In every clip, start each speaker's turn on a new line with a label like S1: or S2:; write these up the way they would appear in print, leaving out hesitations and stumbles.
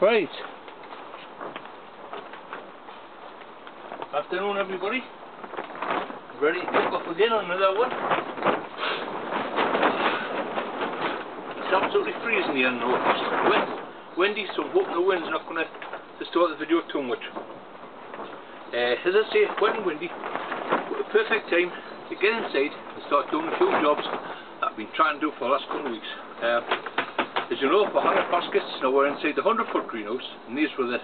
S1: Right. Afternoon, everybody. Ready to hook up again on another one. It's absolutely freezing here in the north. Windy, so I'm hoping the wind's not going to distort the video too much. As I say, wet and windy, but the perfect time to get inside and start doing a few jobs that I've been trying to do for the last couple of weeks. As you know, we're hanging baskets. Now we're inside the 100-foot greenhouse, and these were the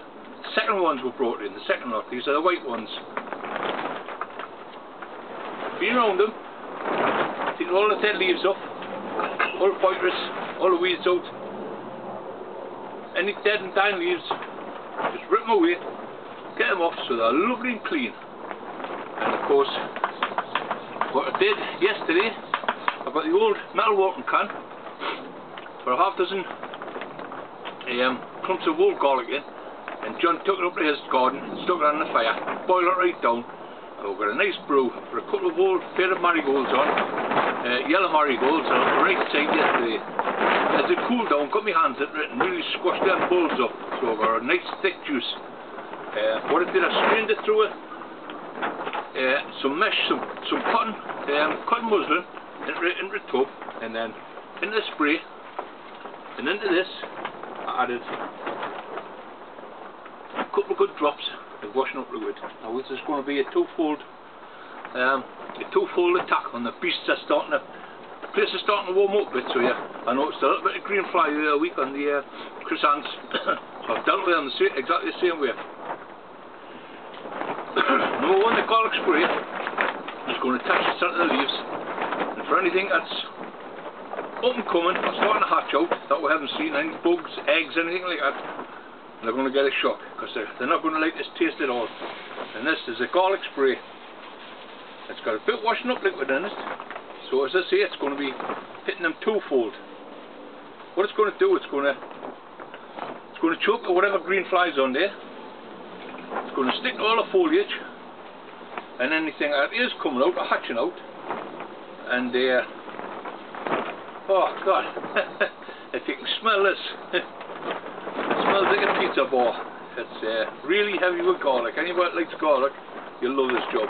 S1: second ones we brought in, the second lot. These are the white ones. Been around them, taking all the dead leaves off, all the pointers, all the weeds out, any dead and dying leaves, just rip them away, get them off so they're lovely and clean. And of course, what I did yesterday, I got the old metal watering can for a half dozen clumps of old garlic in, and John took it up to his garden, stuck it on the fire, boiled it right down, and we've got a nice brew. Put a couple of old faded marigolds on, yellow marigolds, on the right side yesterday. As it cooled down, got my hands into it and really squashed them bulbs up, so we've got a nice thick juice. What I did, I strained it through some mesh, some cotton muslin into the tub, and then into the spray. And into this, I added a couple of good drops of washing up liquid. Now this is going to be a twofold attack on the beasts that's starting to. The place is starting to warm up a bit, so yeah. I noticed a little bit of green fly the other week on the croissants, so I've dealt with them exactly the same way. Number one, the garlic spray is going to attach itself to the leaves, and for anything that's up and coming, or starting to hatch out, that we haven't seen, any bugs, eggs, anything like that, they're going to get a shock, because they're not going to like this taste at all. And this is a garlic spray. It's got a bit washing up liquid in it, so as I say, it's going to be hitting them twofold. What it's going to do, it's going to choke at whatever green flies on there. It's going to stick to all the foliage, and anything that is coming out, or hatching out, and oh God, if you can smell this, it smells like a pizza bar. It's really heavy with garlic. Anybody that likes garlic, you'll love this job.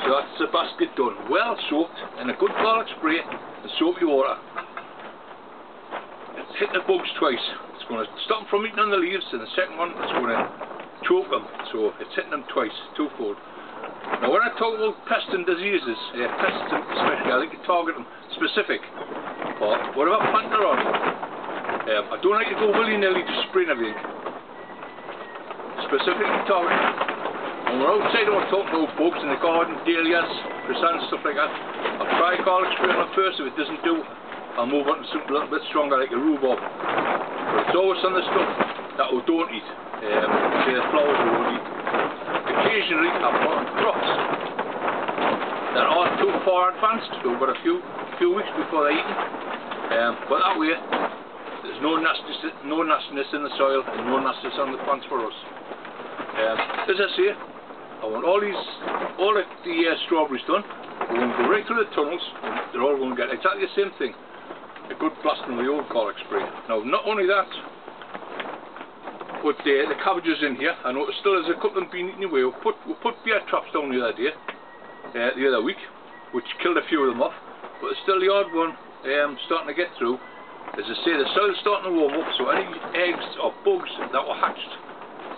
S1: So that's the basket done, well soaked in a good garlic spray and soapy water. It's hitting the bugs twice. It's going to stop them from eating on the leaves, and the second one it's going to choke them. So it's hitting them twice, twofold. Now when I talk about pests and diseases, pests especially, I like to target them specific. Or whatever plant they're on. I don't like to go willy-nilly to spraying everything. Specifically targeting. When we're outside and we're talking about bugs in the garden, dahlias, croissants, stuff like that, I'll try garlic spray on it first. If it doesn't do, I'll move on to something a little bit stronger like a rhubarb. But it's always on the stuff that we don't eat. Say the flowers we won't eat. Occasionally I've got crops that aren't too far advanced, so we've got a few weeks before they're eaten. But that way, there's no nastiness in the soil and no nastiness on the plants for us. As I say, I want all the strawberries done. We're going to go right through the tunnels, and they're all going to get exactly the same thing. A good blasting with the old garlic spray. Now, not only that, but the cabbages in here, I know still there's a couple of them being eaten away. We put bear traps down the other day, the other week, which killed a few of them off. But there's still the odd one starting to get through. As I say, the soil's starting to warm up, so any eggs or bugs that were hatched,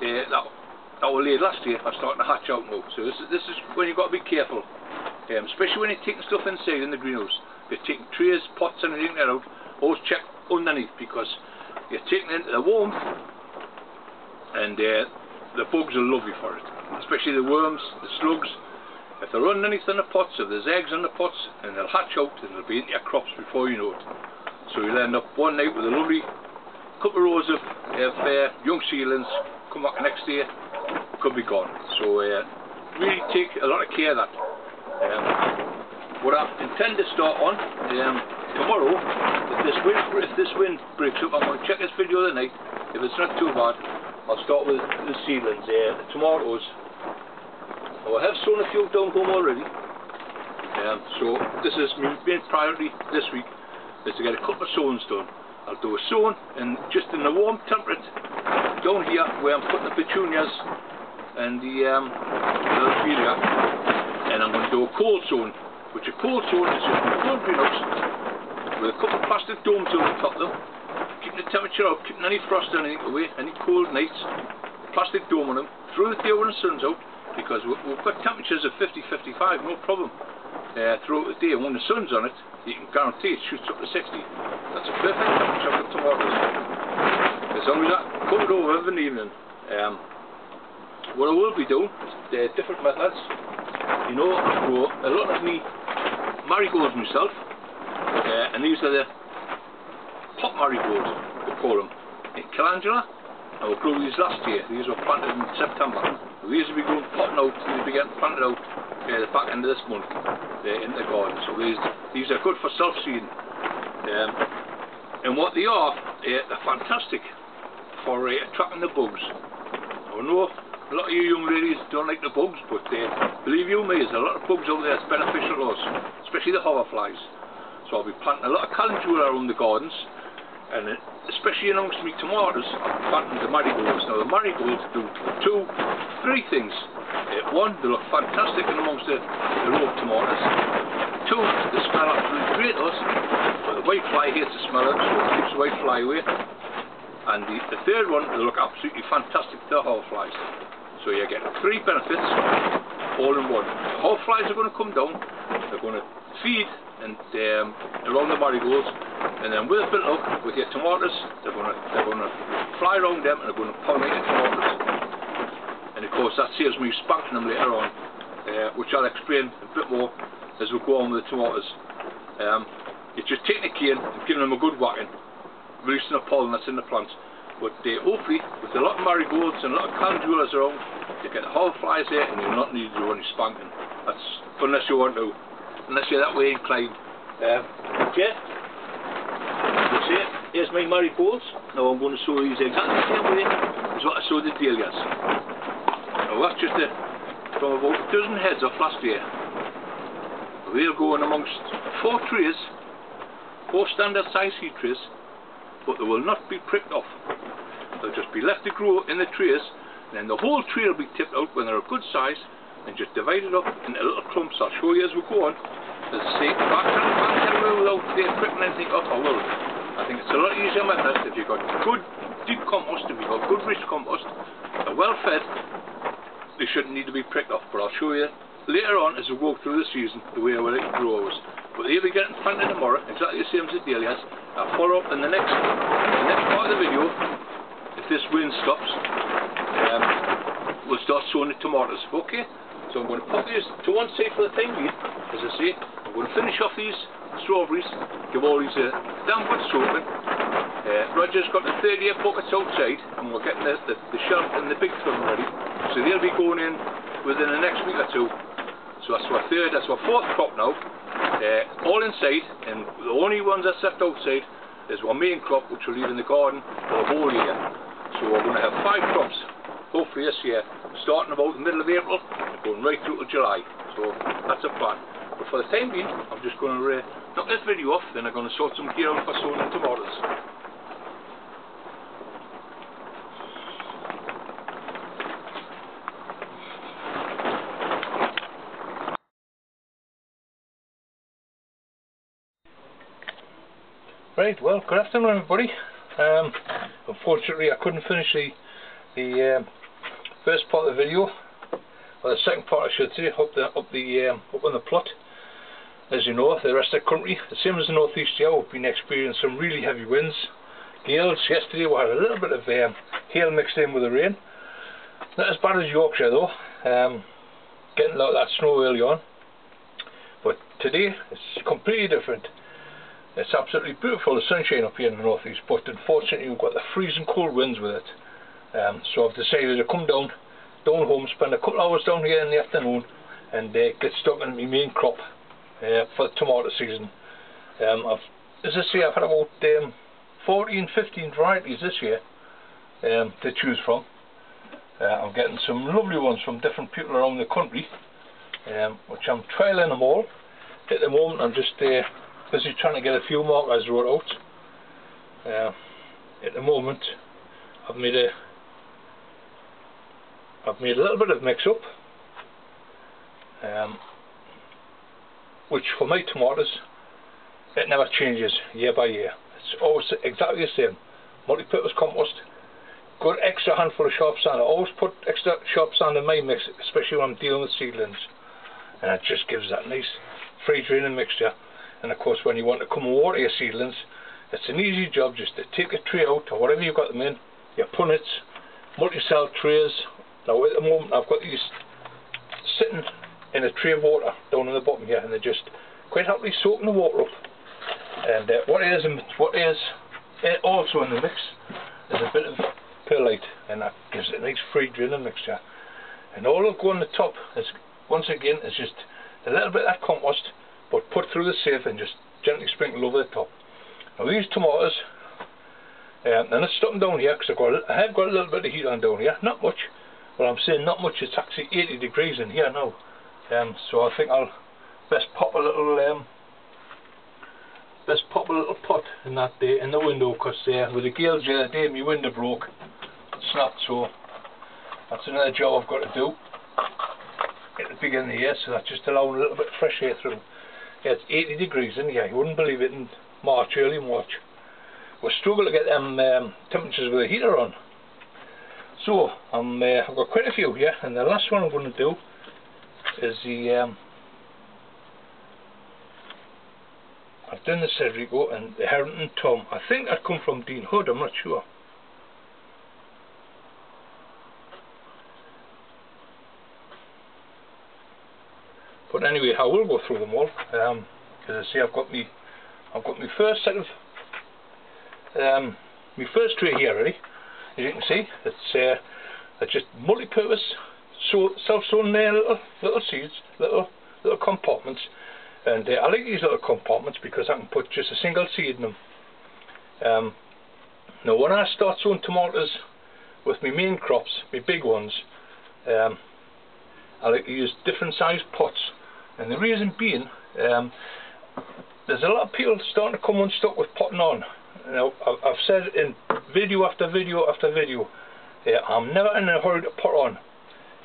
S1: that were laid last year, are starting to hatch out now. So this is when you've got to be careful, especially when you're taking stuff inside in the greenhouse. You're taking trays, pots, and anything like that out. Always check underneath, because you're taking it into the warmth, and the bugs are lovely for it, especially the worms, the slugs. If they're underneath in the pots, if there's eggs in the pots, and they'll hatch out and they'll be into your crops before you know it. So you'll end up one night with a lovely couple of rows of young seedlings. Come back the next day, could be gone. So really take a lot of care of that. What I intend to start on tomorrow, if this wind breaks up, I'm going to check this video tonight. If it's not too bad, I'll start with the seedlings, the tomatoes. Now, I have sown a few down home already, so this is my main priority this week, is to get a couple of sowings done. I'll do a sowing and just in the warm temperate down here where I'm putting the petunias and the lobelia, and I'm going to do a cold zone, which a cold zone is just a cold greenhouse with a couple of plastic domes over the top of them, keeping the temperature up, keeping any frost or anything away, any cold nights, plastic dome on them, through the day when the sun's out, because we've got temperatures of 50, 55, no problem, throughout the day, and when the sun's on it, you can guarantee it shoots up to 60. That's a perfect temperature for tomatoes, as long as I cook it over of an evening. What I will be doing, different methods. You know, I grow a lot of me marigolds myself, and these are the pot marigolds, we call them, in calendula. I grew these last year. These were planted in September. These will be going potting out, these will be getting planted out the back end of this month in the garden. So these are good for self-seeding. And what they are, they're fantastic for attracting the bugs. I know a lot of you young ladies don't like the bugs, but believe you me, there's a lot of bugs out there that's beneficial to us, especially the hoverflies. So I'll be planting a lot of calendula around the gardens, and especially amongst me tomatoes, I'm planting the marigolds. Now the marigolds do 2, 3 things. One, they look fantastic in amongst the row of tomatoes. 2, they smell absolutely great to us, but the white fly hates the smell of it, so it keeps the white fly away. And the third one, they look absolutely fantastic to the hoverflies. So you get 3 benefits all in one. The hoverflies are going to come down, they're going to feed and around the marigolds, and then with a bit of luck with your tomatoes, they're going to fly around them and they're going to pollinate your tomatoes. And of course that saves me spanking them later on, which I'll explain a bit more as we go on with the tomatoes. It's just taking a cane and giving them a good whacking, releasing the pollen that's in the plants. But hopefully, with a lot of marigolds and a lot of calendulas around, you get the hoverflies there and you'll not need to do any spanking. That's unless you want to, unless you're that way inclined. Okay, you see, here's my marigolds. Now I'm going to sow these exactly the same way as what I sowed the dahlias. Now that's just from about a dozen heads off last year. They'll go in amongst 4 trays, 4 standard size seed trays, but they will not be pricked off. They'll just be left to grow in the trays, and then the whole tray will be tipped out when they're a good size and just divided up into little clumps. I'll show you as we go on. As I say, if I can't get away without pricking anything off, I will. I think it's a lot easier method if you've got good deep compost, if you've got good rich compost, they're well fed, they shouldn't need to be pricked off. But I'll show you later on as we go through the season the way I will let it grow. But they'll be getting planted tomorrow, exactly the same as the dahlias. I'll follow up in the next part of the video. If this wind stops, we'll start sowing the tomatoes. Okay, so I'm going to put these to one side for the time being. As I say, I'm going to finish off these strawberries, give all these a damn good soaking. Roger's got the 30-year buckets outside, and we're getting the shelf and the big film ready, so they'll be going in within the next week or 2. So that's our 4th crop now, all inside, and the only ones that's left outside is our main crop, which will leave in the garden for the whole year. So we're going to have 5 crops, hopefully this year, starting about the middle of April, and going right through to July. So that's a plan. But for the time being, I'm just going to knock this video off, then I'm going to sort some gear out for sowing the tomatoes. Right, well, good afternoon everybody. Unfortunately I couldn't finish the first part of the video, or the second part I should say, up on the plot. As you know, the rest of the country, the same as the northeast here, we've been experiencing some really heavy winds, gales. Yesterday we had a little bit of hail mixed in with the rain. Not as bad as Yorkshire though, getting a lot of that snow early on. But today it's completely different. It's absolutely beautiful, the sunshine up here in the northeast, but unfortunately we've got the freezing cold winds with it. So I've decided to come down home, spend a couple hours down here in the afternoon, and get stuck in my main crop for the tomato season. As I say, I've had about 14, 15 varieties this year to choose from. I'm getting some lovely ones from different people around the country, which I'm trialling them all. At the moment I'm just busy trying to get a few markers wrote out. At the moment I've made a I've made a little bit of mix up, which for my tomatoes, it never changes year by year. It's always exactly the same. Multi-purpose compost, good extra handful of sharp sand. I always put extra sharp sand in my mix, especially when I'm dealing with seedlings, and it just gives that nice free draining mixture. And of course, when you want to come and water your seedlings, it's an easy job just to take a tray out, or whatever you've got them in, your punnets, multi-cell trays. Now at the moment I've got these sitting in a tray of water down in the bottom here, and they're just quite happily soaking the water up. And what is also in the mix is a bit of perlite, and that gives it a nice free draining mixture. And all it'll go on the top is, once again, is just a little bit of that compost, but put through the sieve and just gently sprinkle over the top. Now these tomatoes, and let's stop them down here, because I have got a little bit of heat on down here, not much. Well, I'm saying not much, it's actually 80 degrees in here now. So I think I'll best pop a little pot in that in the window, because with the gales the other day my window broke, it snapped, so that's another job I've got to do at the beginning of the year, so that's just allowing a little bit of fresh air through. Yeah, it's 80 degrees in here, you wouldn't believe it, in March, early March. We struggle to get them temperatures with the heater on. So I've got quite a few here, and the last one I'm going to do is the I've done the Cedrico and the Harrington Tom. I think that come from Dean Hood, I'm not sure. But anyway, I will go through them all. As I say, I've got my first set of my first tray here ready. As you can see, it's just multi-purpose, so self-sown little seeds, little compartments. And I like these little compartments because I can put just a single seed in them. Now when I start sowing tomatoes with my main crops, my big ones, I like to use different sized pots. And the reason being, there's a lot of people starting to come unstuck with potting on. Now, I've said in video after video after video, I'm never in a hurry to pot on.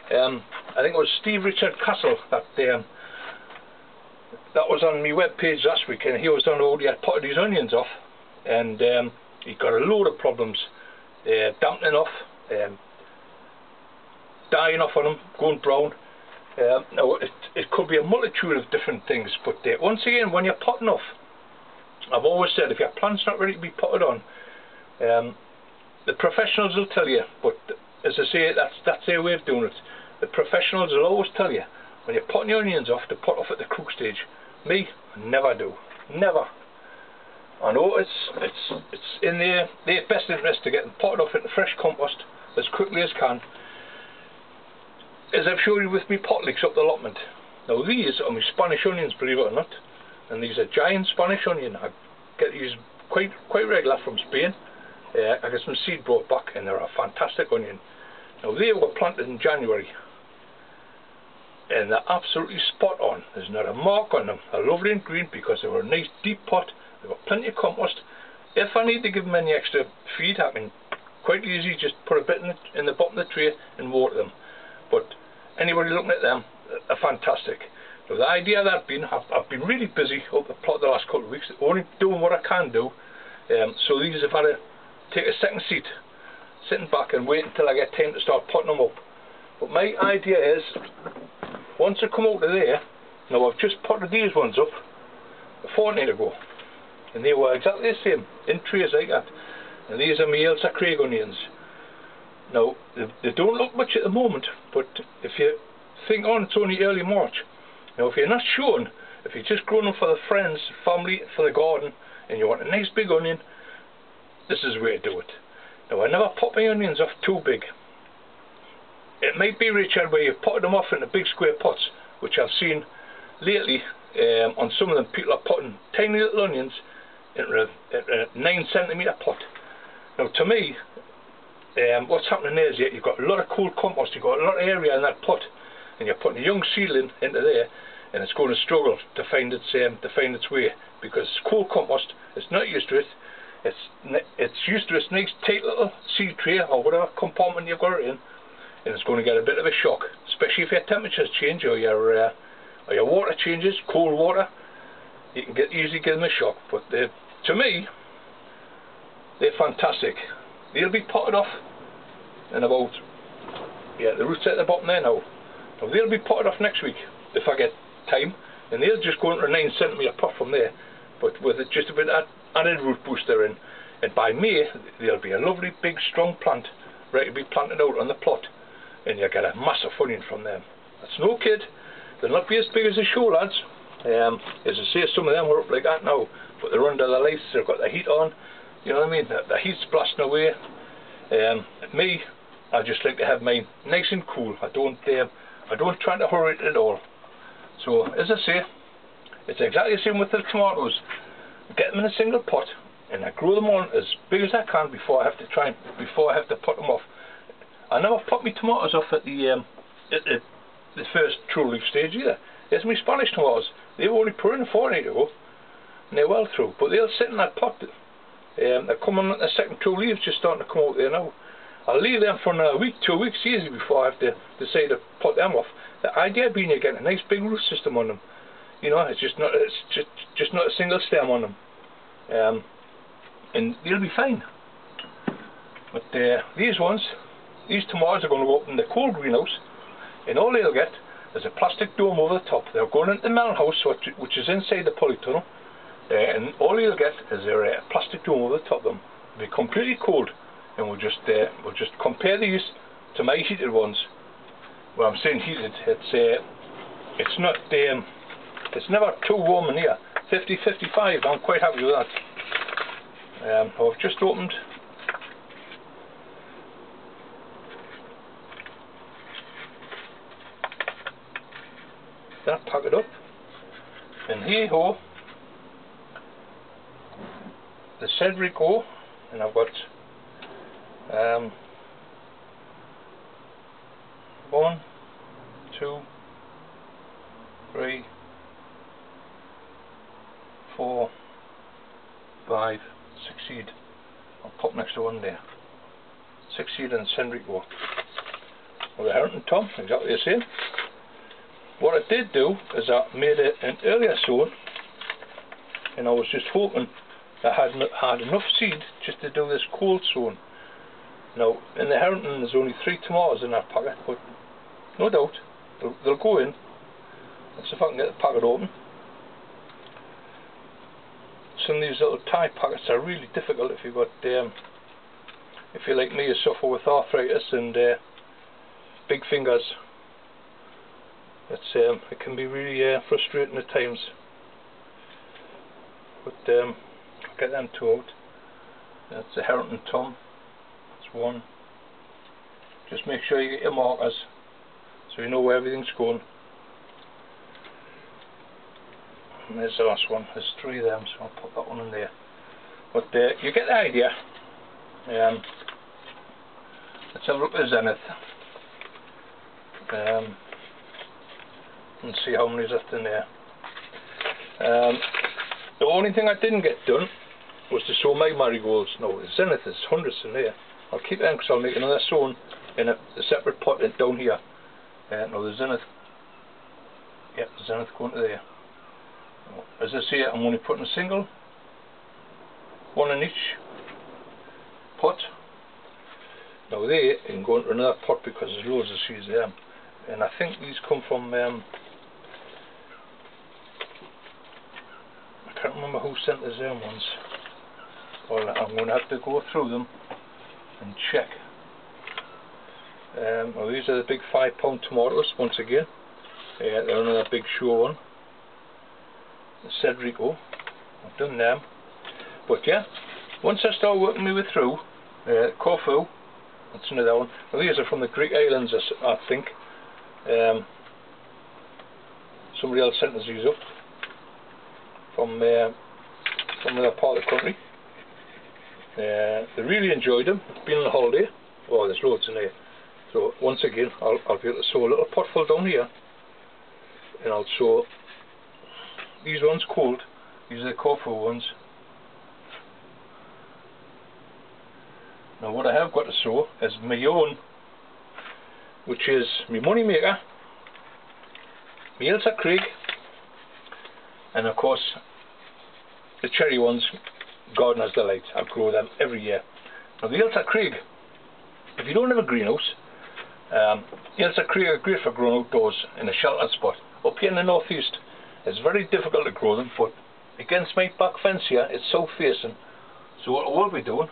S1: I think it was Steve Richard Castle that was on my web page last week, and he was on how he had potted his onions off, and he got a load of problems, dampening off, dying off on them, going brown. Now it could be a multitude of different things, but once again, when you're potting off, I've always said if your plant's not ready to be potted on, the professionals will tell you, but as I say, that's their way of doing it. The professionals will always tell you when you're potting your onions off to pot off at the crook stage. Me, never do, never. I know it's in their best interest to get them potted off into fresh compost as quickly as can. As I've shown you with me pot licks up the allotment. Now these are my Spanish onions, believe it or not, and these are giant Spanish onion. I get these quite regular from Spain. I get some seed brought back, and they're a fantastic onion. Now they were planted in January, and they're absolutely spot on. There's not a mark on them. They're lovely and green because they were a nice deep pot. They've got plenty of compost. If I need to give them any extra feed, I can quite easily just put a bit in the bottom of the tray and water them. But anybody looking at them are fantastic. So the idea of that being, I've been really busy up the plot the last couple of weeks, only doing what I can do. So these have had to take a second seat, sitting back and waiting until I get time to start potting them up. But my idea is, once I come out of there, now I've just potted these ones up a fortnight ago, and they were exactly the same, in trays like that. And these are my Ailsa Craig onions. Now, they don't look much at the moment, but if you think on, it's only early March. Now, if you're not sure, if you're just growing them for the friends, family, for the garden, and you want a nice big onion, this is the way to do it. Now, I never pot my onions off too big. It might be, Richard, where you've potted them off into big square pots, which I've seen lately on some of them. People are potting tiny little onions into a 9 centimetre pot. Now, to me, what's happening there is you've got a lot of cool compost, you've got a lot of area in that pot, and you're putting a young seedling into there, and it's going to struggle to find its way, because it's cool compost. It's not used to it. It's used to its nice tight little seed tray or whatever compartment you've got it in, and it's going to get a bit of a shock, especially if your temperatures change or your water changes, cold water. You can easily give them a shock. But to me, they're fantastic. They'll be potted off in about, yeah, the roots at the bottom there now. Now they'll be potted off next week if I get time, and they'll just go into a 9 centimetre pot from there, but with just a bit of added root booster in. And by May, there'll be a lovely big strong plant ready to be planted out on the plot, and you'll get a massive funding from them. That's no kid. They'll not be as big as the show lads. As I say, some of them are up like that now, but they're under the lights, they've got the heat on, you know what I mean, the heat's blasting away. Me, I just like to have mine nice and cool. I don't try to hurry it at all. So as I say, it's exactly the same with the tomatoes. Get them in a single pot, and I grow them on as big as I can before I have to pot them off. I never pot my tomatoes off at the first true leaf stage either. There's my Spanish tomatoes. They were only put in a fortnight ago, and they're well through. But they'll sit in that pot. They're coming on the second two leaves, just starting to come out there now. I'll leave them for another week, 2 weeks easy before I have to decide to pot them off. The idea being you're getting a nice big root system on them. You know, it's just not a single stem on them. And they'll be fine. But these tomatoes are going to go up in the cold greenhouse, and all they'll get is a plastic dome over the top. They're going into the melon house, which is inside the polytunnel, and all you'll get is a plastic dome over the top of them. They'll be completely cold, and we'll just compare these to my heated ones. Well, I'm saying heated. It's not. It's never too warm in here. 50, 55. I'm quite happy with that. I've just opened. That pack it up, and here ho, the Cedrico, and I've got 1, 2, 3, 4, 5, 6 seed. I'll pop next to one there. 6 seed and Cedrico. Well, the Harrington Tom, exactly the same. What I did do is I made an earlier sown, and I was just hoping I had enough seed just to do this cold sown. Now in the Harrington there's only 3 tomatoes in that packet, but no doubt they'll go in. Let's see if I can get the packet open. Some of these little tie packets are really difficult if you've got if you're like me, you suffer with arthritis and big fingers. It can be really frustrating at times. But I'll get them 2 out. That's the Harrington Tom. That's 1. Just make sure you get your markers so you know where everything's going. And there's the last one. There's 3 of them, so I'll put that one in there. But you get the idea. Let's have a look at the Zenith. And see how many's left in there. The only thing I didn't get done was to sow my marigolds. No, the Zenith is hundreds in there. I'll keep them because I'll make another sown in a separate pot down here. No, the Zenith. Yep, the Zenith going to there. As I say, I'm only putting a single, 1 in each pot. Now they can go into another pot because there's loads of seeds there. And I think these come from I can't remember who sent us them ones. Well, I'm going to have to go through them and check. Well, these are the big 5-pound tomatoes once again. They're another big sure one. The Cedrico, I've done them. But yeah, once I start working my way through Corfu, that's another one. Well, these are from the Greek islands, I think. Somebody else sent us these up from another part of the country. They really enjoyed them. It's been on a holiday. Oh, there's loads in there. So once again, I'll be able to sow a little pot full down here, and I'll sow these ones cold. These are the Corfu ones. Now what I have got to sow is my own which is my money maker, my Ailsa Craig, and of course the cherry ones, Gardener's Delight. I grow them every year. Now the Ailsa Craig, if you don't have a greenhouse, Ailsa Craig are great for growing outdoors in a sheltered spot. Up here in the northeast, it's very difficult to grow them, but against my back fence here, it's south facing. So what I will be doing,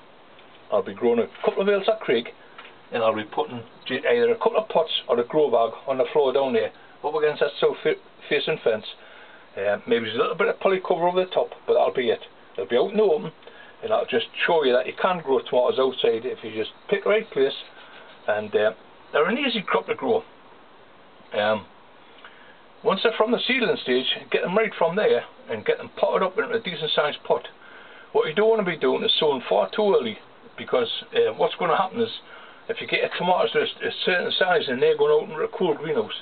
S1: I'll be growing a couple of Ailsa Craig, and I'll be putting either a couple of pots or a grow bag on the floor down there, up against that south facing fence. Maybe there's a little bit of poly cover over the top, but that'll be it. It'll be out in the open, and I'll just show you that you can grow tomatoes outside if you just pick the right place. And they're an easy crop to grow. Once they're from the seedling stage, get them right from there and get them potted up into a decent sized pot. What you don't want to be doing is sowing far too early, because what's going to happen is, if you get your tomatoes to a certain size and they're going out into a cool greenhouse,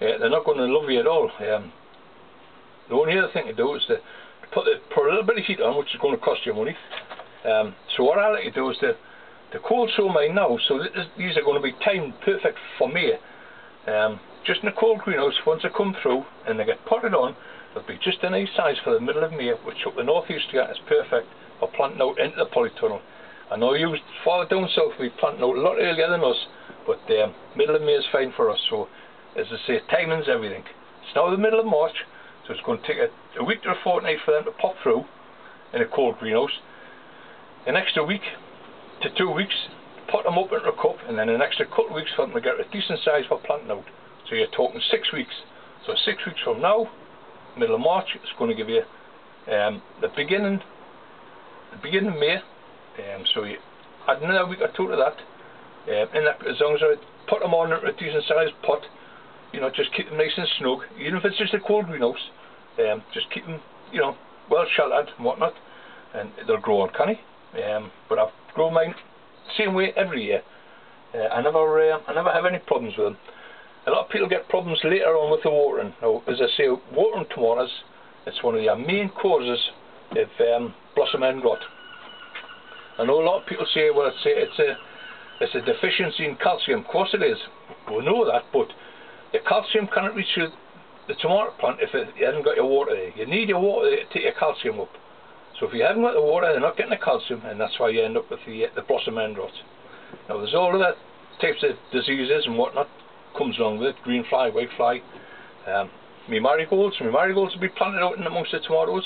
S1: they're not going to love you at all. The only other thing to do is to put a little bit of heat on, which is going to cost you money. So what I like to do is to cold sow mine now, so these are going to be timed perfect for May. Just in a cold greenhouse, once they come through and they get potted on, they'll be just a nice size for the middle of May, which up the northeast here is perfect for planting out into the polytunnel. I know you farther down south will be planting out a lot earlier than us, but middle of May is fine for us. So as I say, timing's everything. It's now the middle of March, so it's going to take a week to a fortnight for them to pop through in a cold greenhouse. An extra week to 2 weeks to pot them up into a cup, and then an extra couple of weeks for them to get a decent size for planting out. So you're talking 6 weeks. So 6 weeks from now, middle of March, it's going to give you the beginning of May. So you add another week or two to that, and as long as I put them on a decent sized pot, you know, just keep them nice and snug. Even if it's just a cold greenhouse, just keep them, you know, well sheltered and whatnot, and they'll grow on canny. But I've grown mine the same way every year. I never have any problems with them. A lot of people get problems later on with the watering. Now, as I say, watering tomatoes, it's one of the main causes of blossom end rot. I know a lot of people say, well, it's a deficiency in calcium. Of course it is. We know that, but the calcium cannot reach the tomato plant if it hasn't got your water there. You need your water there to take your calcium up. So if you haven't got the water, they're not getting the calcium, and that's why you end up with the blossom end rot. Now, there's all of that types of diseases and whatnot comes along with it. Green fly, white fly. My marigolds will be planted out in amongst the tomatoes.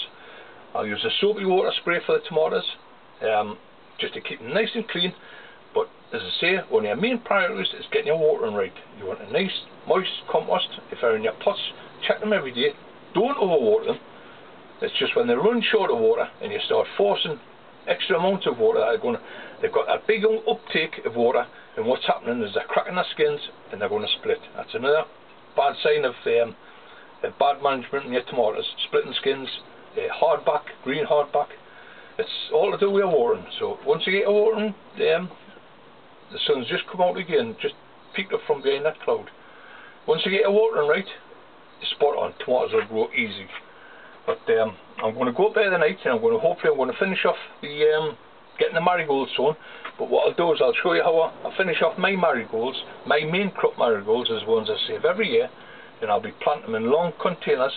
S1: I'll use a soapy water spray for the tomatoes, just to keep them nice and clean. But as I say, one of your main priorities is getting your watering right. You want a nice moist compost. If they're in your pots, check them every day. Don't overwater them. It's just when they run short of water and you start forcing extra amounts of water, they've got a big uptake of water, and what's happening is they're cracking their skins and they're going to split. That's another bad sign of bad management in your tomatoes. Splitting skins, hardback, green hardback. It's all to do with your watering. So once you get your watering, the sun's just come out again, just peeked up from behind that cloud. Once you get your watering right, you're spot on. Tomatoes will grow easy. But I'm going to go up there tonight, and hopefully I'm going to finish off the getting the marigolds sown. But what I'll do is I'll show you how I finish off my marigolds. My main crop marigolds is the ones I save every year, and I'll be planting them in long containers,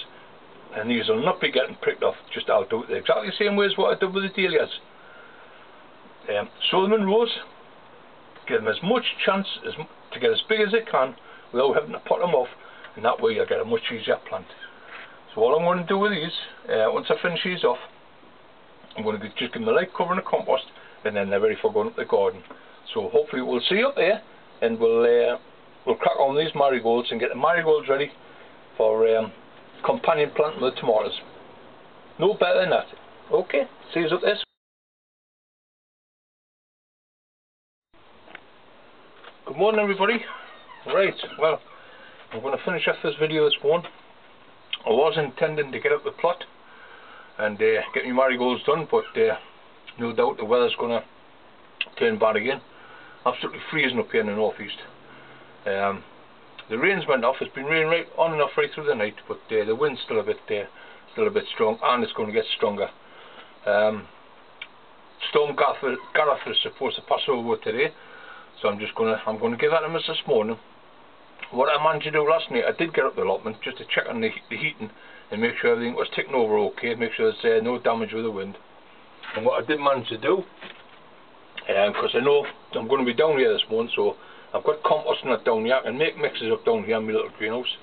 S1: and these will not be getting pricked off. Just I'll do it exactly the same way as what I did with the dahlias. Sow them in rows, give them as much chance to get as big as they can without having to pot them off, and that way you'll get a much easier plant. So what I'm going to do with these, once I finish these off, I'm going to just give them a light cover and a compost, and then they're ready for going up the garden. So hopefully we'll see you up there, and we'll crack on these marigolds and get the marigolds ready for companion planting with tomatoes. No better than that. Okay, see you up there. Good morning, everybody. Right, well, I'm going to finish off this video this morning. I was intending to get up the plot and get my marigolds done, but no doubt the weather's going to turn bad again. Absolutely freezing up here in the northeast. The rain's went off. It's been raining right on and off right through the night, but the wind's still a bit strong, and it's going to get stronger. Storm Gareth is supposed to pass over today, so I'm going to give that a miss this morning. What I managed to do last night, I did get up the allotment just to check on the heating and make sure everything was ticking over okay, make sure there's no damage with the wind. And what I did manage to do, because I know I'm going to be down here this morning, so I've got compost and that down here. I can make mixes up down here in my little greenhouse.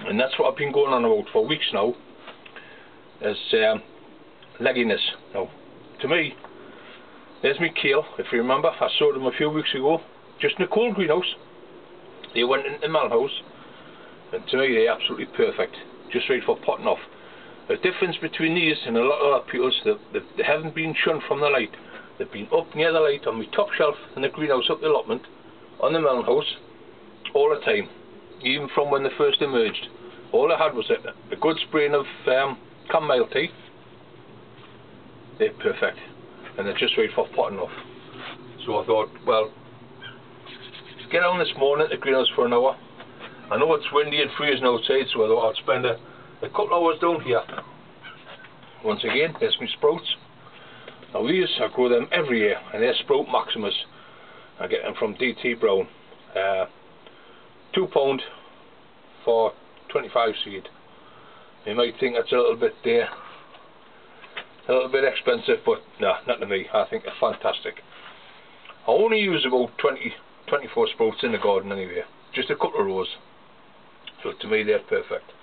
S1: And that's what I've been going on about for weeks now, is legginess. Now, to me, there's my kale, if you remember. I sowed them a few weeks ago, just in a cold greenhouse. They went into the melon house, and to me they're absolutely perfect, just right for potting off. The difference between these and a lot of other people's, they haven't been shunned from the light. They've been up near the light on my top shelf in the greenhouse up the allotment, on the melon house, all the time, even from when they first emerged. All I had was a good spraying of chamomile tea. They're perfect, and they're just right for potting off. So I thought, well, get down this morning at the greenhouse for an hour. I know it's windy and freezing outside, so I thought I'd spend a couple hours down here. Once again, there's my sprouts. Now these, I grow them every year, and they're Sprout Maximus. I get them from DT Brown. £2 for 25 seed. You might think that's a little bit expensive, but no, not to me. I think they're fantastic. I only use about 24 sprouts in the garden anyway, just a couple of rows. So to me they're perfect.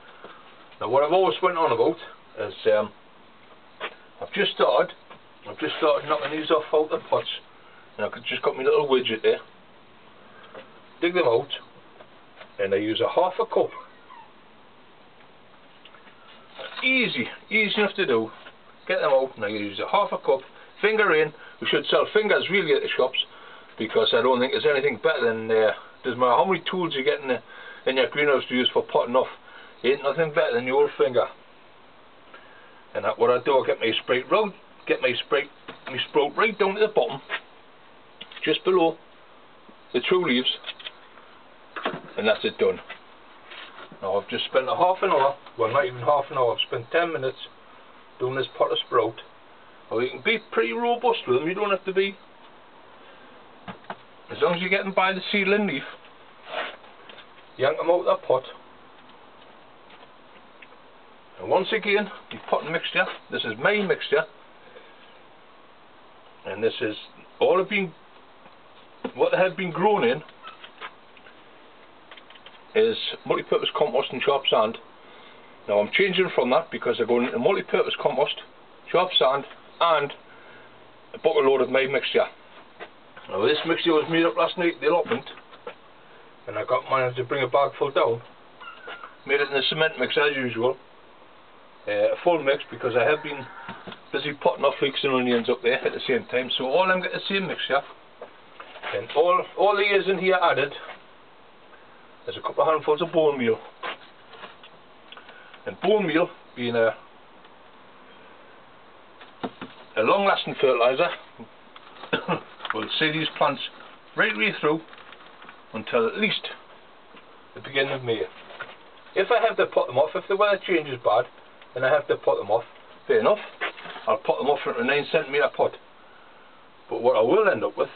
S1: Now what I've always went on about is I've just started knocking these off out the pots, and I've just got my little widget there. Dig them out, and I use a half a cup. Easy enough to do. Get them out, and I use a half a cup. Finger in. We should sell fingers really at the shops, because I don't think there's anything better than doesn't matter how many tools you get in your greenhouse to use for potting off. Ain't nothing better than your old finger. And what I do, I get my sprout right down to the bottom, just below the true leaves, and that's it done. Now I've just spent a half an hour, well not even half an hour, I've spent 10 minutes doing this pot of sprout. Now you can be pretty robust with them, you don't have to be, as long as you get them by the seedling leaf, yank them out of that pot. And once again, you pot mixture. This is my mixture, and this is all what they have been grown in is multi-purpose compost and sharp sand. Now I'm changing from that because I'm going into multi-purpose compost, sharp sand, and a bucket load of my mixture. Now this mixture was made up last night at the allotment, and I managed to bring a bag full down. Made it in a cement mix as usual. A full mix, because I have been busy potting off leeks and onions up there at the same time, so all I'm getting the same mixture, and all the years in here added, there's a couple of handfuls of bone meal. And bone meal being a long lasting fertiliser will see these plants right way through until at least the beginning of May. If I have to pot them off, if the weather changes bad and I have to pot them off, fair enough, I'll pot them off in a 9 centimetre pot. But what I will end up with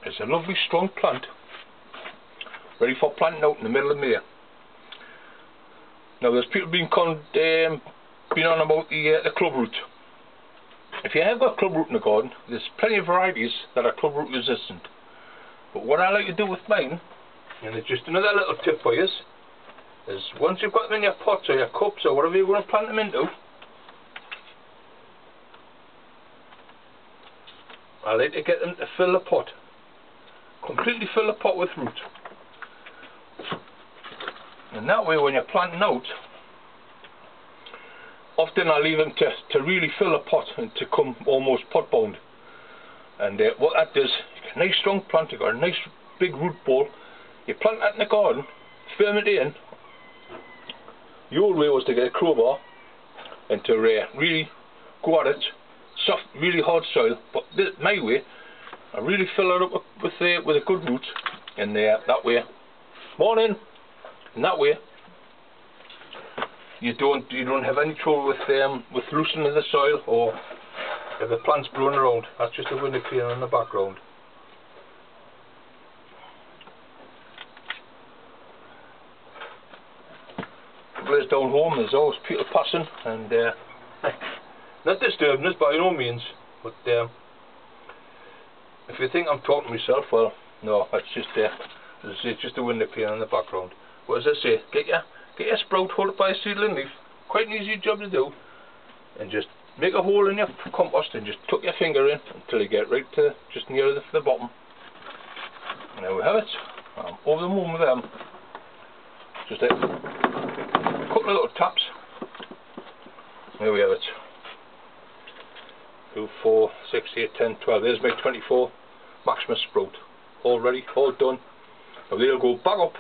S1: is a lovely strong plant ready for planting out in the middle of May. Now there's people been on about the clubroot. If you have got clubroot in the garden, there's plenty of varieties that are clubroot resistant. But what I like to do with mine, and it's just another little tip for you, is once you've got them in your pots or your cups or whatever you're going to plant them into, I like to get them to fill the pot. Completely fill the pot with root. And that way when you're planting out, often I leave them to really fill the pot and to come almost pot bound. And what that does, a nice strong plant, you've got a nice big root ball, you plant that in the garden, firm it in. The old way was to get a crowbar and to really go at it, soft, really hard soil, but my way, I really fill it up with a good root, and that way, morning, and that way, you don't have any trouble with loosening the soil or if the plant's blowing around. That's just a window cleaner in the background. place down home. There's always people passing and not disturbing us by no means, but if you think I'm talking to myself, well, no, it's just a window pane in the background. But as I say, get your sprout, hold it by a seedling leaf. Quite an easy job to do, and just make a hole in your compost and just tuck your finger in until you get right to just near the bottom. And there we have it. I'm over the moon with them. Just a couple of little taps. There we have it. 2, 4, 6, 8, 10, 12. There's my 24 Maximus sprout. All ready, all done. Now they'll go back up.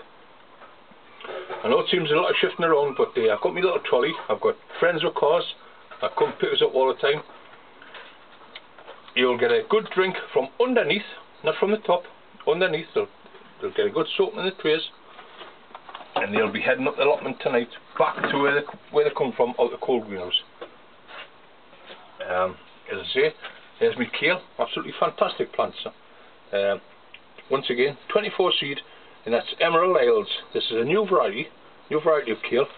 S1: I know it seems a lot of shifting around, but I've got my little trolley. I've got friends with cars that come pick us up all the time. You'll get a good drink from underneath, not from the top. Underneath, they'll get a good soak in the trays, and they'll be heading up the allotment tonight, back to where they come from, out the cold greenhouse. As I say, there's my kale, absolutely fantastic plants. Once again, 24 seed, and that's Emerald Isles. This is a new variety of kale,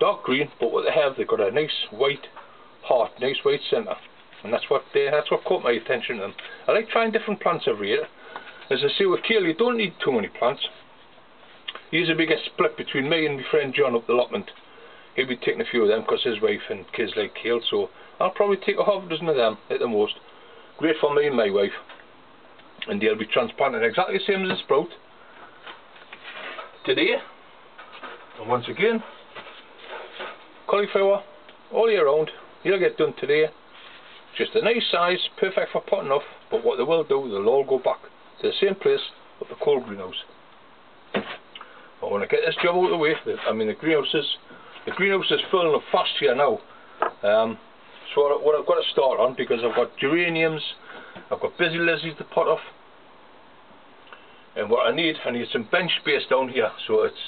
S1: dark green, but what they have, they've got a nice white heart, nice white centre, and that's what caught my attention to them. I like trying different plants every year. As I say, with kale, you don't need too many plants. Here's a big split between me and my friend John up the allotment. He'll be taking a few of them because his wife and kids like kale, so I'll probably take a half a dozen of them at the most. Great for me and my wife. And they'll be transplanted exactly the same as the sprout today. And once again, cauliflower all year round. He'll get done today. Just a nice size, perfect for potting off, but what they will do, they'll all go back to the same place with the cold greenhouse. I want to get this job out of the way. I mean, the greenhouse is filling up fast here now. So what I've got to start on, because I've got geraniums, I've got busy lizzies to pot off, and what I need some bench space down here. So it's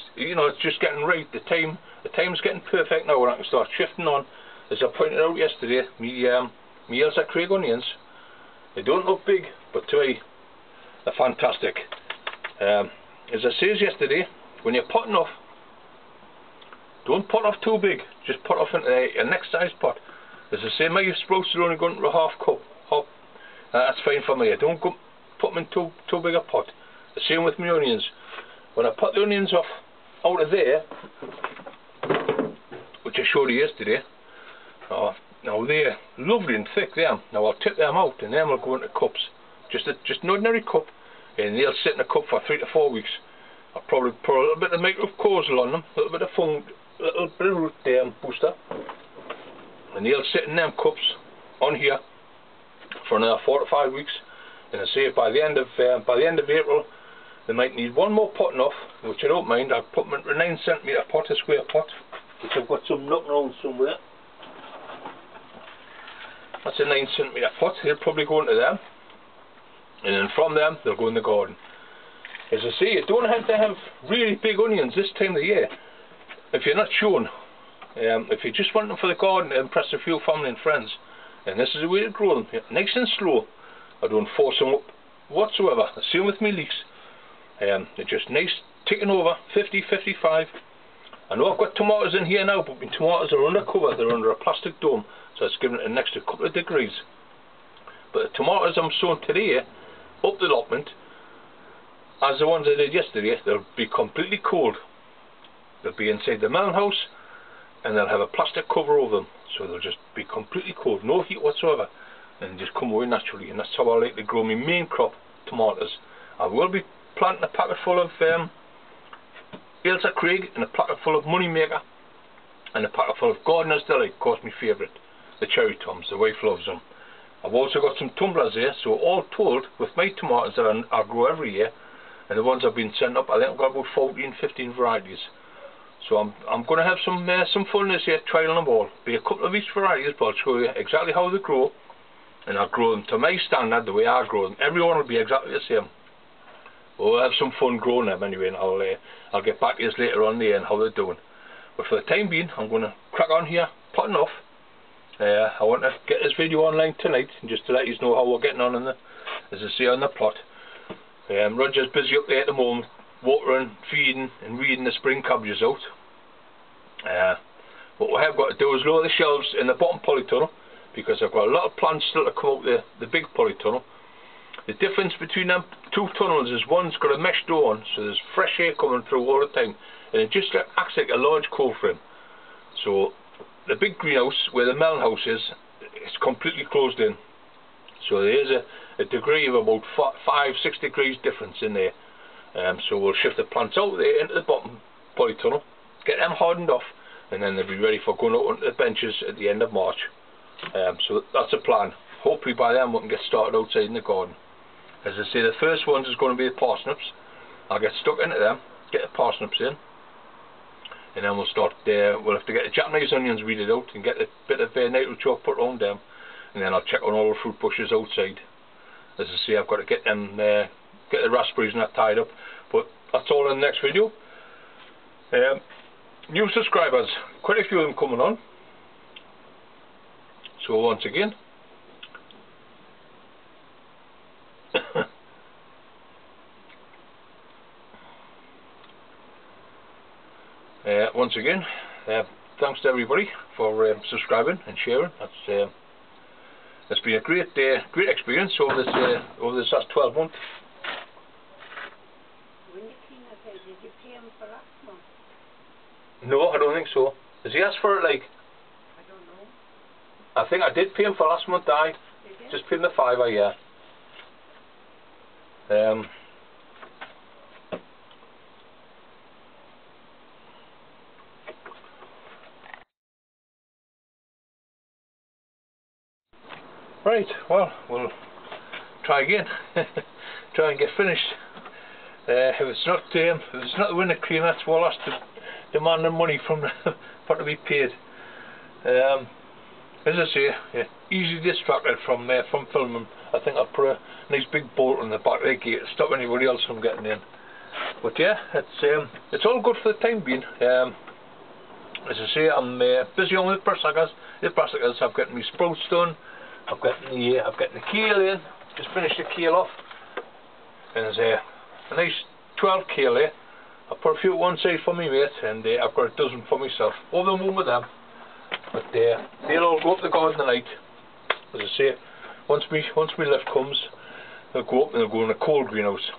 S1: just getting right. The time's getting perfect now when I can start shifting on. As I pointed out yesterday, me Ailsa Craig onions, they don't look big, but to me, they're fantastic. As I said yesterday, when you're potting off, don't pot off too big. Just pot off into a next size pot. As I say, my sprouts are only going to a half cup. That's fine for me. I don't put them in too big a pot. The same with my onions. When I put the onions off out of there, which I showed you yesterday, now they're lovely and thick there. Now I'll tip them out and then we'll go into cups. Just an ordinary cup, and they'll sit in a cup for 3 to 4 weeks. I'll probably put a little bit of microcordial on them, a little bit of fung, a little bit of root booster, and they'll sit in them cups on here for another 4 to 5 weeks. And I say by the end of April, they might need one more potting off, which I don't mind. I'll put them into a 9 centimetre pot, a square pot, which I've got some knocking around somewhere. That's a 9 centimetre pot. They'll probably go into them, and then from them they'll go in the garden. As I say, you don't have to have really big onions this time of the year if you're not shown. If you just want them for the garden to impress a few family and friends, and this is the way to grow them, nice and slow. I don't force them up whatsoever. The same with me leeks. They're just nice, ticking over, 50, 55. I know I've got tomatoes in here now, but my tomatoes are under cover. They're under a plastic dome, so it's giving it an extra couple of degrees. But the tomatoes I'm sowing today, up the allotment, as the ones I did yesterday, they'll be completely cold. They'll be inside the melon house, and they'll have a plastic cover over them, so they'll just be completely cold, no heat whatsoever, and just come away naturally. And that's how I like to grow my main crop, tomatoes. I will be planting a packet full of Ailsa Craig, and a packet full of Moneymaker, and a packet full of Gardener's Delight, of course my favourite, the cherry toms. The wife loves them. I've also got some tumblers here, so all told, with my tomatoes that I grow every year, and the ones I've been sent up, I think I've got about 14, 15 varieties. So I'm going to have some fun this year, trialing them all. Be a couple of each varieties, but I'll show you exactly how they grow, and I'll grow them to my standard, the way I grow them. Everyone will be exactly the same. We'll have some fun growing them anyway, and I'll get back to you later on there and how they're doing. But for the time being, I'm going to crack on here, potting off. I want to get this video online tonight, and just to let you know how we're getting on as I say, on the plot. Roger's busy up there at the moment, watering, feeding and weeding the spring cabbages out. What we have got to do is lower the shelves in the bottom polytunnel, because I've got a lot of plants still to come out the big polytunnel. The difference between them two tunnels is one's got a mesh door on, so there's fresh air coming through all the time, and it just acts like a large cold frame. So the big greenhouse where the melon house is, it's completely closed in. So there is a degree of about 5-6 degrees difference in there. So we'll shift the plants out there into the bottom polytunnel, get them hardened off, and then they'll be ready for going out onto the benches at the end of March. So that's the plan. Hopefully by then we can get started outside in the garden. As I say, the first ones is going to be the parsnips. I'll get stuck into them, get the parsnips in, and then we'll start there. We'll have to get the Japanese onions weeded out and get a bit of nitro chalk put around them, and then I'll check on all the fruit bushes outside. As I say, I've got to get them, get the raspberries and that tied up, but that's all in the next video. New subscribers, quite a few of them coming on. So once again, thanks to everybody for subscribing and sharing. It's been a great experience over this last 12 months.
S2: When you clean up here, did you pay him for last month?
S1: No, I don't think so. Has he asked for it, like?
S2: I don't know.
S1: I think I did pay him for last month, I just paid him the £5, yeah. Right, well, we'll try again. Try and get finished. If it's not the winter cream, that's what us demanding money from for to be paid. As I say, yeah, easily distracted from filming. I think I'll put a nice big bolt on the back of the gate to stop anybody else from getting in. But yeah, it's all good for the time being. As I say, I'm busy on with brassicas. The brassicas, I've got my sprouts done. I've got the kale in. Just finished the kale off, and there's a nice 12 kale there. I put a few at one side for me mate, and I've got a dozen for myself. Over the moon with them. But they'll all go up the garden tonight. As I say, once my lift comes, they'll go up and they'll go in a cold greenhouse.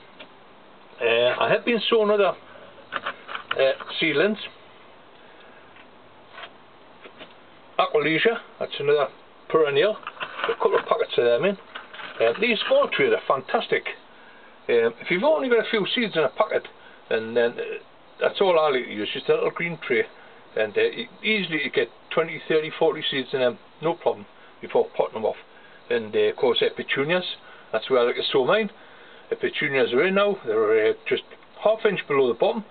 S1: I have been sowing other seedlings. Aqualesia, that's another perennial. A couple of packets of them in. These small trees are fantastic. If you've only got a few seeds in a packet, and then that's all I like to use, just a little green tray, and easily you get 20, 30, 40 seeds in them, no problem, before potting them off. And of course petunias, that's where I like to sow mine. The petunias are in now, they're just ½ inch below the bottom,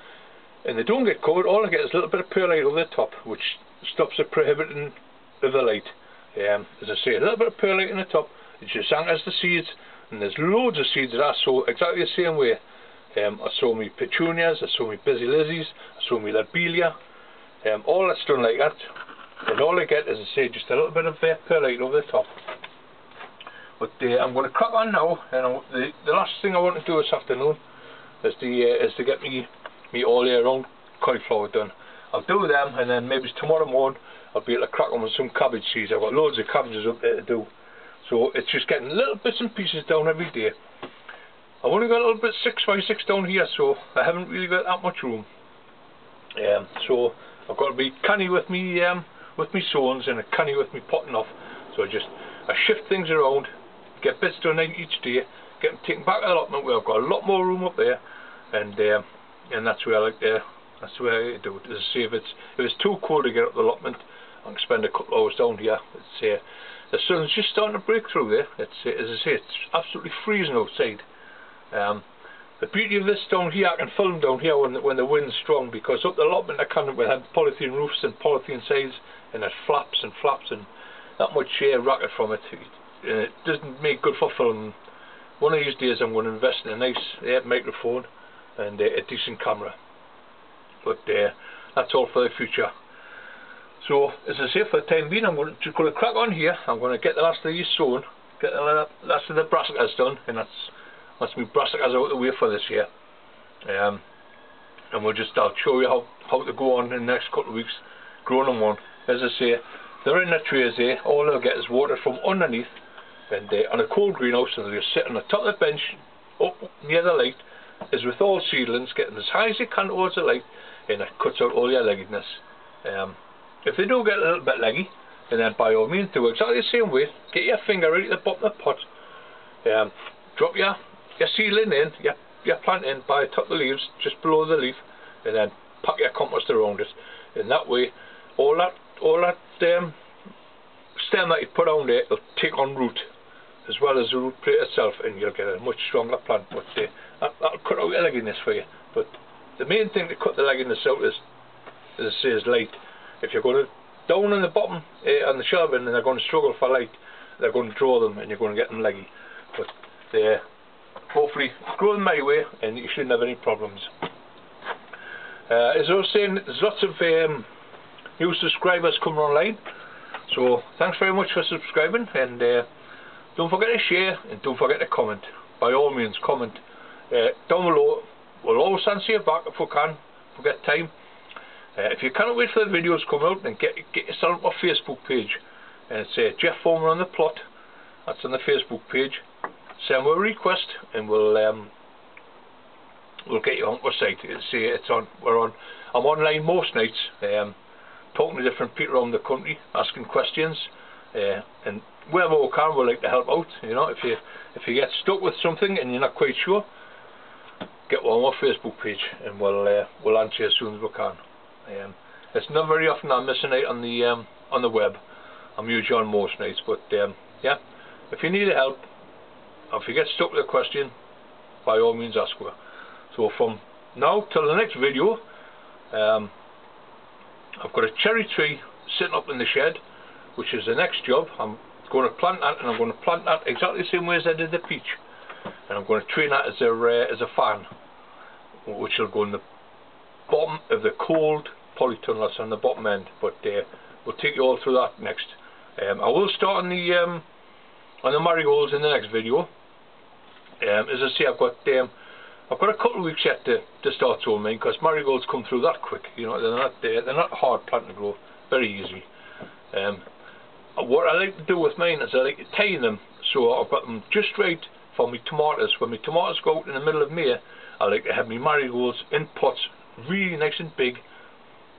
S1: and they don't get covered. All I get is a little bit of perlite over the top, which stops the prohibiting of the light. As I say, a little bit of perlite in the top, it just anchors the seeds, and there's loads of seeds that I sow exactly the same way. I sow me petunias, I sow me busy lizzies, I sow me lobelia, all that's done like that, and all I get, as I say, just a little bit of perlite over the top. But I'm going to crack on now, and the last thing I want to do this afternoon is to get me all year round cauliflower done. I'll do them, and then maybe tomorrow morning I'll be able to crack on with some cabbage seeds. I've got loads of cabbages up there to do, so it's just getting little bits and pieces down every day. I've only got a little bit 6x6 down here, so I haven't really got that much room. So I've got to be canny with me sowings and a canny with me potting off. So I shift things around, get bits done each day, get them taken back to the allotment where I've got a lot more room up there, and that's where I like to. That's the way I do it. As I say, if it's too cold to get up the allotment, I can spend a couple of hours down here. The sun's just starting to break through there. As I say, it's absolutely freezing outside. The beauty of this down here, I can film down here when the wind's strong, because up the allotment I can't. We have polythene roofs and polythene sides, and it flaps and flaps, and that much air racket from it. It doesn't make good for filming. One of these days I'm going to invest in a nice microphone and a decent camera. But that's all for the future. So, as I say, for the time being, I'm just going to crack on here. I'm going to get the last of these sown, get the last of the brassicas done, and that's my brassicas out of the way for this year. And I'll show you how to go on in the next couple of weeks growing them on. As I say, they're in the trays there. All they'll get is water from underneath, and on a cold greenhouse, and they'll just sit on the top of the bench up near the light, as with all seedlings, getting as high as they can towards the light, and it cuts out all your leggedness. If they do get a little bit leggy, and then by all means do exactly the same way. Get your finger right at the bottom of the pot, drop your seedling in, your plant in by the top of the leaves, just below the leaf, and then pack your compost around it. And that way, all that stem that you put on there will take on root, as well as the root plate itself, and you'll get a much stronger plant. But that'll cut out your leggedness for you. But the main thing to cut the leggedness out is, as I say, is light. If you're going to down on the bottom on the shelving and they're going to struggle for light, they're going to draw them and you're going to get them leggy. But hopefully grow them my way and you shouldn't have any problems. As I was saying, there's lots of new subscribers coming online, so thanks very much for subscribing, and don't forget to share and don't forget to comment. By all means, comment down below. We'll always answer you back if we can, if we get time. If you can't wait for the videos to come out, then get yourself on our Facebook page, and it's Jeff Foreman on the plot. That's on the Facebook page. Send me a request and we'll get you on our site. I'm online most nights, talking to different people around the country, asking questions, and wherever we can, we like to help out. You know, if you get stuck with something and you're not quite sure, get on our Facebook page and we'll answer you as soon as we can. It's not very often I'm missing out on the web. I'm usually on most nights, but yeah, if you need help, if you get stuck with a question, by all means ask her. So from now till the next video, I've got a cherry tree sitting up in the shed, which is the next job. I'm going to plant that, and I'm going to plant that exactly the same way as I did the peach, and I'm going to train that as a fan, which will go in the bottom of the cold polytunnel that's on the bottom end. But we'll take you all through that next. I will start on the marigolds in the next video. As I say, I've got a couple of weeks yet to start sowing mine, because marigolds come through that quick. You know, they're not hard plant to grow, very easy. What I like to do with mine is I like to tie them so I've got them just right for my tomatoes. When my tomatoes go out in the middle of May, I like to have my marigolds in pots, really nice and big,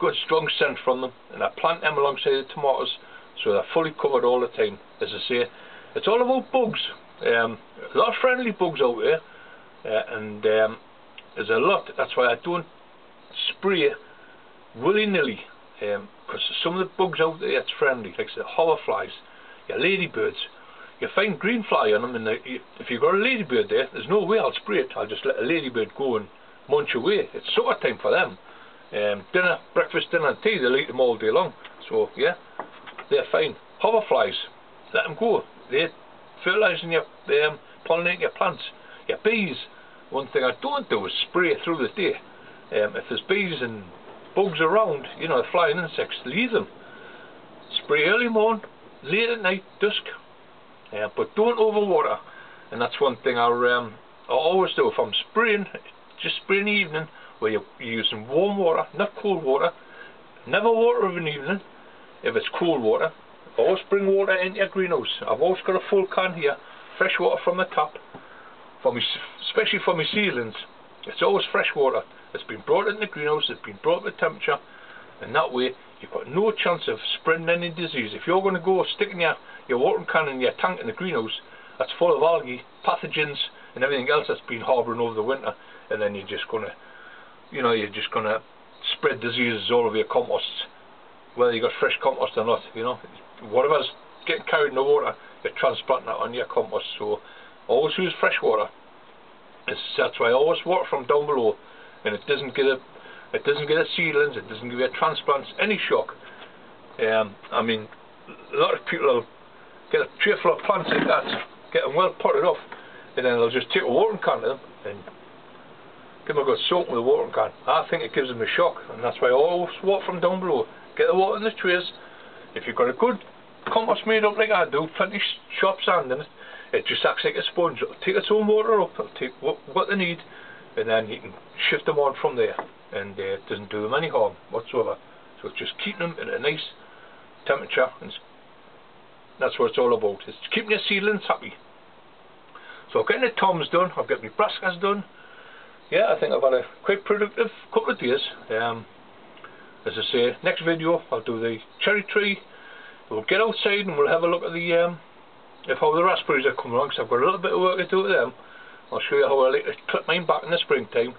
S1: good strong scent from them, and I plant them alongside the tomatoes so they're fully covered all the time. As I say, it's all about bugs. A lot of friendly bugs out there, and there's a lot. That's why I don't spray willy-nilly, because some of the bugs out there that's friendly, like the hoverflies, your ladybirds. You find green fly on them, and if you've got a ladybird there's no way I'll spray it. I'll just let a ladybird go and munch away. It's supper time for them. Dinner, breakfast, dinner and tea, they'll eat them all day long. So yeah, they're fine. Hoverflies, let them go. They're fertilising your, pollinating your plants. Your bees, one thing I don't do is spray through the day. If there's bees and bugs around, you know, flying insects, leave them. Spray early morning, late at night, dusk. But don't overwater. And that's one thing I always do. If I'm spraying, just spray in the evening, where you're using warm water, not cold water. Never water of an evening if it's cold water. Always bring water into your greenhouse. I've always got a full can here, fresh water from the tap, especially for my seedlings. It's always fresh water. It's been brought into the greenhouse, it's been brought with temperature, and that way you've got no chance of spreading any disease. If you're going to go sticking your watering can in your tank in the greenhouse that's full of algae, pathogens and everything else that's been harbouring over the winter, and then you're just going to spread diseases all over your composts, whether you got fresh compost or not. You know, whatever's getting carried in the water, you're transplanting that on your compost. So always use fresh water. That's why I always water from down below, and it doesn't give the seedlings, it doesn't give your transplants any shock. I mean, a lot of people will get a tray full of plants like that, get them well potted off, and then they'll just take a watering can to them and give them a good soak with a watering can. I think it gives them a shock, and that's why I always water from down below. Get the water in the trays. If you've got a good compost made up like I do, plenty sharp sand in it, it just acts like a sponge. It'll take its own water up, it'll take what they need, and then you can shift them on from there, and it doesn't do them any harm whatsoever. So it's just keeping them at a nice temperature, and that's what it's all about. It's keeping your seedlings happy. So I'm getting the toms done, I've got my brassicas done. Yeah, I think I've had a quite productive couple of days. As I say, next video I'll do the cherry tree. We'll get outside and we'll have a look at the how the raspberries are coming along, because I've got a little bit of work to do with them. I'll show you how I like to clip mine back in the springtime.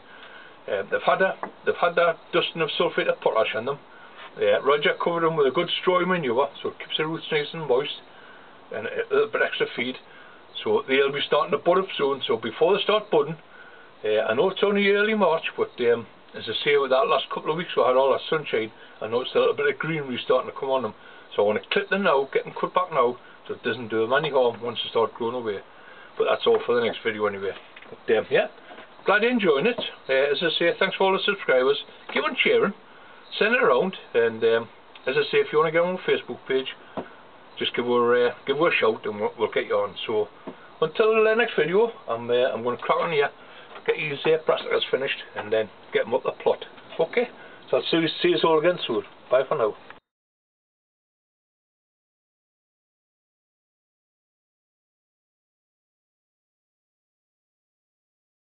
S1: They've had that dusting of sulphate of potash on them. Roger covered them with a good strawy manure, so it keeps the roots nice and moist, and a little bit extra feed. So they'll be starting to bud up soon. So before they start budding, I know it's only early March, but as I say, with that last couple of weeks we had all that sunshine, I noticed a little bit of greenery starting to come on them. So I want to clip them now, get them cut back now, so it doesn't do them any harm once they start growing away. But that's all for the next video anyway. But yeah, glad you're enjoying it. As I say, thanks for all the subscribers. Keep on sharing, send it around, and as I say, if you want to get on our Facebook page, just give her a shout and we'll get you on. So until the next video, I'm going to crack on here, get these brassicas finished, and then get them up the plot. Okay, so I'll see you all again soon. Bye for now.